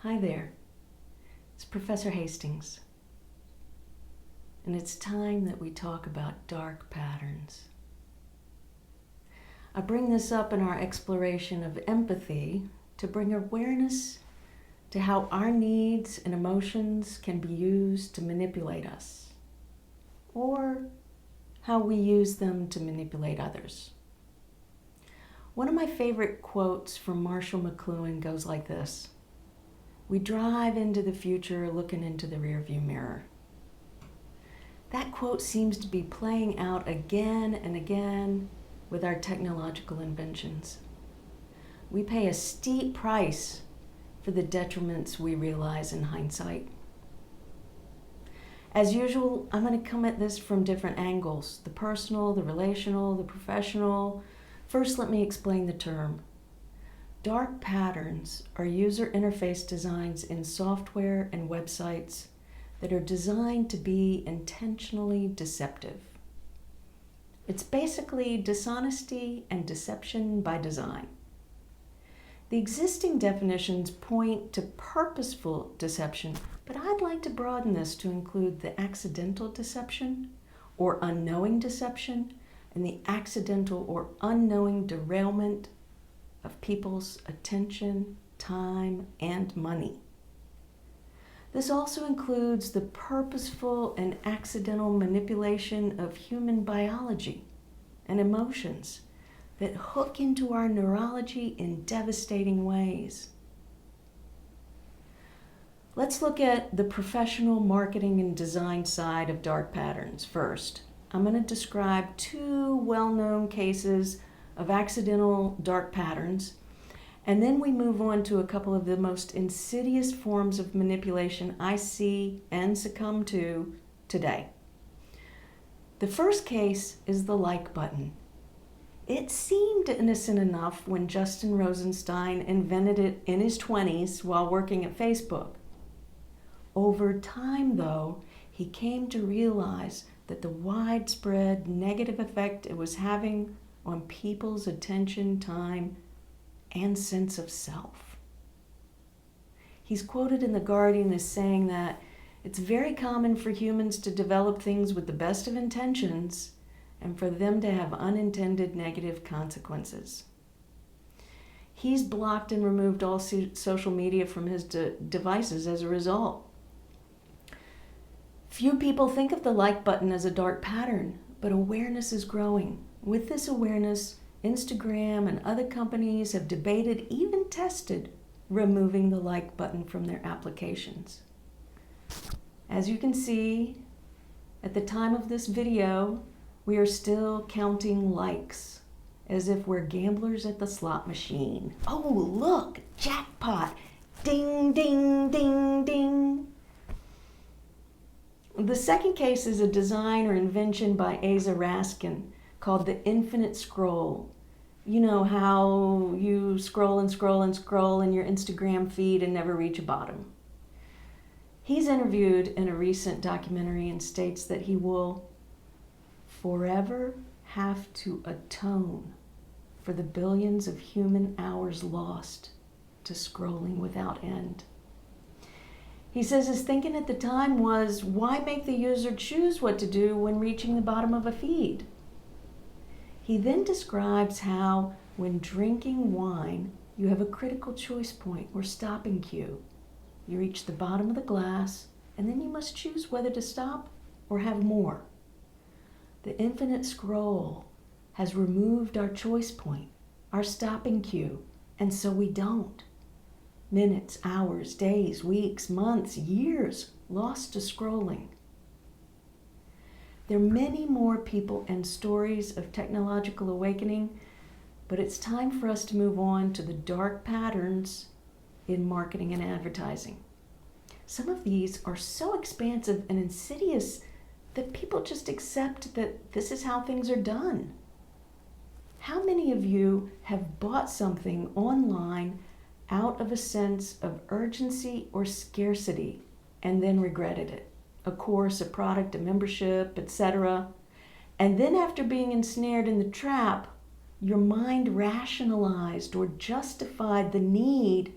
Hi there, it's Professor Hastings, and it's time that we talk about dark patterns. I bring this up in our exploration of empathy to bring awareness to how our needs and emotions can be used to manipulate us, or how we use them to manipulate others. One of my favorite quotes from Marshall McLuhan goes like this: "We drive into the future looking into the rearview mirror." That quote seems to be playing out again and again with our technological inventions. We pay a steep price for the detriments we realize in hindsight. As usual, I'm going to come at this from different angles: the personal, the relational, the professional. First, let me explain the term. Dark patterns are user interface designs in software and websites that are designed to be intentionally deceptive. It's basically dishonesty and deception by design. The existing definitions point to purposeful deception, but I'd like to broaden this to include the accidental deception or unknowing deception and the accidental or unknowing derailment of people's attention, time, and money. This also includes the purposeful and accidental manipulation of human biology and emotions that hook into our neurology in devastating ways. Let's look at the professional marketing and design side of dark patterns first. I'm going to describe two well-known cases of accidental dark patterns, and then we move on to a couple of the most insidious forms of manipulation I see and succumb to today. The first case is the like button. It seemed innocent enough when Justin Rosenstein invented it in his 20s while working at Facebook. Over time, though, he came to realize that the widespread negative effect it was having on people's attention, time, and sense of self. He's quoted in The Guardian as saying that it's very common for humans to develop things with the best of intentions and for them to have unintended negative consequences. He's blocked and removed all social media from his devices as a result. Few people think of the like button as a dark pattern, but awareness is growing. With this awareness, Instagram and other companies have debated, even tested, removing the like button from their applications. As you can see, at the time of this video, we are still counting likes, as if we're gamblers at the slot machine. Oh, look, jackpot! Ding, ding, ding, ding. The second case is a design or invention by Asa Raskin called the infinite scroll. You know how you scroll and scroll and scroll in your Instagram feed and never reach a bottom. He's interviewed in a recent documentary and states that he will forever have to atone for the billions of human hours lost to scrolling without end. He says his thinking at the time was, why make the user choose what to do when reaching the bottom of a feed? He then describes how, when drinking wine, you have a critical choice point or stopping cue. You reach the bottom of the glass, and then you must choose whether to stop or have more. The infinite scroll has removed our choice point, our stopping cue, and so we don't. Minutes, hours, days, weeks, months, years lost to scrolling. There are many more people and stories of technological awakening, but it's time for us to move on to the dark patterns in marketing and advertising. Some of these are so expansive and insidious that people just accept that this is how things are done. How many of you have bought something online out of a sense of urgency or scarcity and then regretted it? A course, a product, a membership, etc. And then after being ensnared in the trap, your mind rationalized or justified the need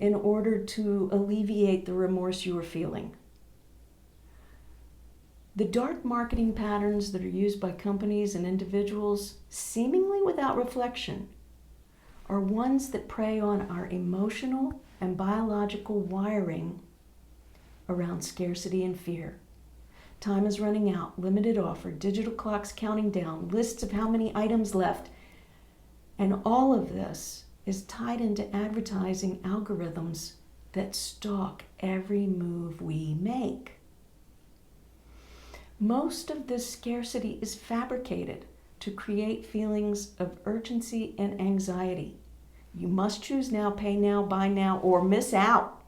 in order to alleviate the remorse you are feeling. The dark marketing patterns that are used by companies and individuals, seemingly without reflection, are ones that prey on our emotional and biological wiring around scarcity and fear. Time is running out, limited offer, digital clocks counting down, lists of how many items left. And all of this is tied into advertising algorithms that stalk every move we make. Most of this scarcity is fabricated to create feelings of urgency and anxiety. You must choose now, pay now, buy now, or miss out.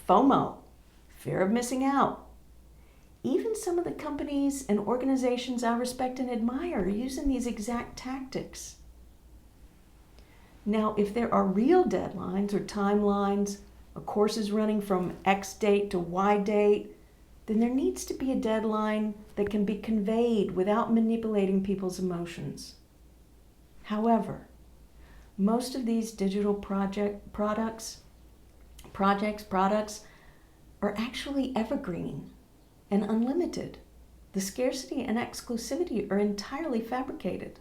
FOMO, fear of missing out. Even some of the companies and organizations I respect and admire are using these exact tactics. Now, if there are real deadlines or timelines, a course is running from X date to Y date, then there needs to be a deadline that can be conveyed without manipulating people's emotions. However, most of these digital products are actually evergreen and unlimited. The scarcity and exclusivity are entirely fabricated.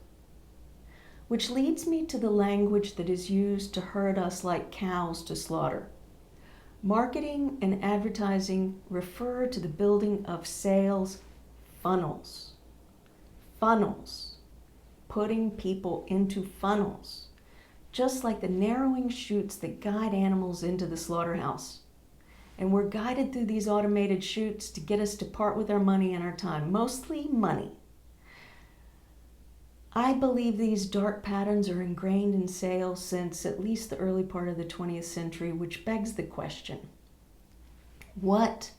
Which leads me to the language that is used to herd us like cows to slaughter. Marketing and advertising refer to the building of sales funnels. Funnels. Putting people into funnels. Just like the narrowing chutes that guide animals into the slaughterhouse. And we're guided through these automated chutes to get us to part with our money and our time, mostly money. I believe these dark patterns are ingrained in sales since at least the early part of the 20th century, which begs the question, what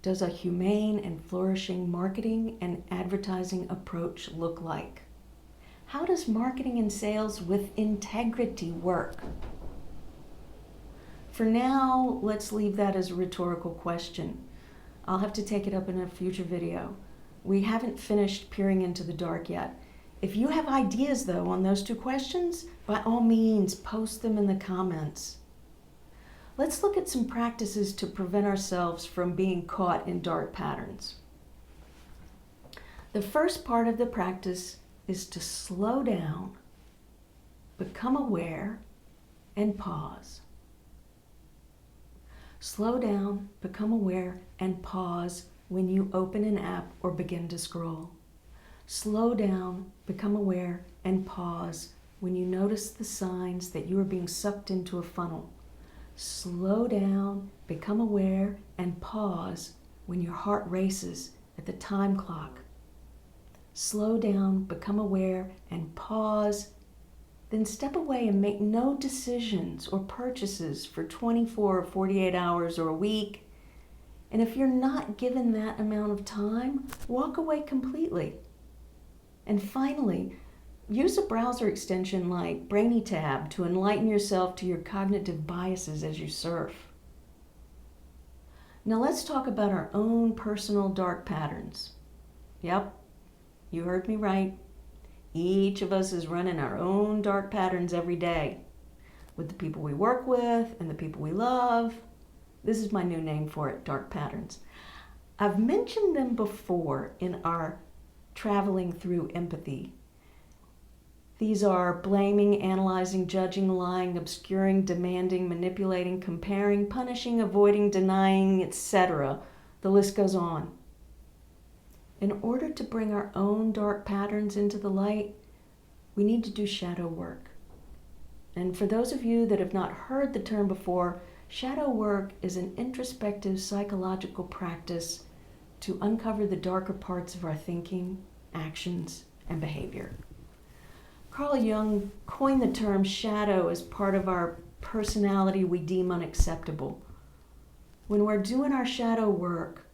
does a humane and flourishing marketing and advertising approach look like? How does marketing and sales with integrity work? For now, let's leave that as a rhetorical question. I'll have to take it up in a future video. We haven't finished peering into the dark yet. If you have ideas, though, on those two questions, by all means, post them in the comments. Let's look at some practices to prevent ourselves from being caught in dark patterns. The first part of the practice is to slow down, become aware, and pause. Slow down, become aware, and pause when you open an app or begin to scroll. Slow down, become aware, and pause when you notice the signs that you are being sucked into a funnel. Slow down, become aware, and pause when your heart races at the time clock. Slow down, become aware, and pause. Then step away and make no decisions or purchases for 24 or 48 hours or a week. And if you're not given that amount of time, walk away completely. And finally, use a browser extension like BrainyTab to enlighten yourself to your cognitive biases as you surf. Now let's talk about our own personal dark patterns. Yep, you heard me right. Each of us is running our own dark patterns every day with the people we work with and the people we love. This is my new name for it, dark patterns. I've mentioned them before in our traveling through empathy. These are blaming, analyzing, judging, lying, obscuring, demanding, manipulating, comparing, punishing, avoiding, denying, etc. The list goes on. In order to bring our own dark patterns into the light, we need to do shadow work. And for those of you that have not heard the term before, shadow work is an introspective psychological practice to uncover the darker parts of our thinking, actions, and behavior. Carl Jung coined the term shadow as part of our personality we deem unacceptable. When we're doing our shadow work,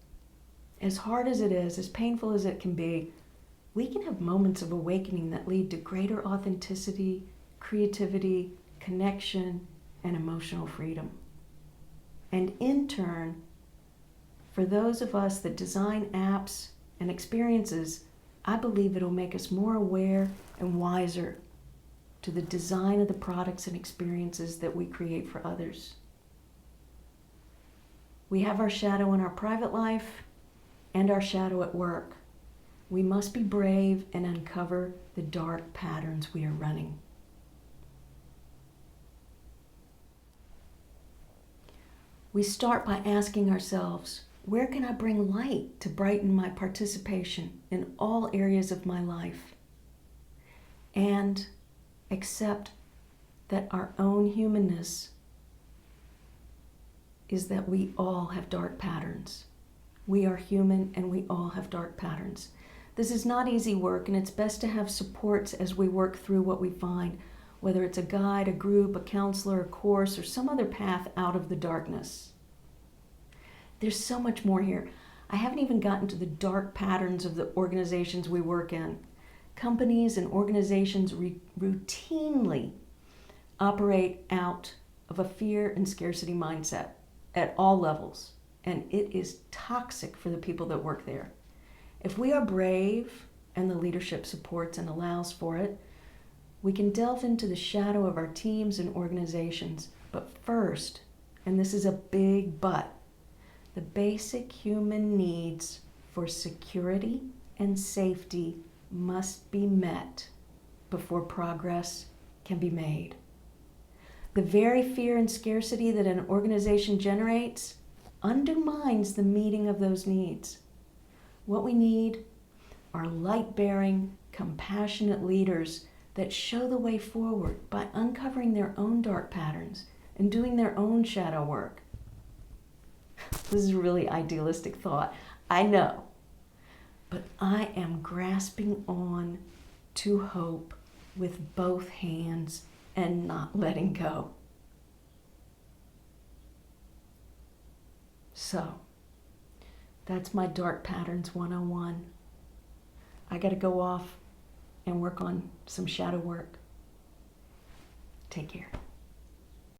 as hard as it is, as painful as it can be, we can have moments of awakening that lead to greater authenticity, creativity, connection, and emotional freedom. And in turn, for those of us that design apps and experiences, I believe it'll make us more aware and wiser to the design of the products and experiences that we create for others. We have our shadow in our private life and our shadow at work. We must be brave and uncover the dark patterns we are running. We start by asking ourselves, where can I bring light to brighten my participation in all areas of my life? And accept that our own humanness is that we all have dark patterns. We are human and we all have dark patterns. This is not easy work, and it's best to have supports as we work through what we find, whether it's a guide, a group, a counselor, a course, or some other path out of the darkness. There's so much more here. I haven't even gotten to the dark patterns of the organizations we work in. Companies and organizations routinely operate out of a fear and scarcity mindset at all levels, and it is toxic for the people that work there. If we are brave and the leadership supports and allows for it, we can delve into the shadow of our teams and organizations. But first, and this is a big but, the basic human needs for security and safety must be met before progress can be made. The very fear and scarcity that an organization generates undermines the meeting of those needs. What we need are light-bearing, compassionate leaders that show the way forward by uncovering their own dark patterns and doing their own shadow work. This is a really idealistic thought, I know, but I am grasping on to hope with both hands and not letting go. So, that's my Dark Patterns 101. I got to go off and work on some shadow work. Take care.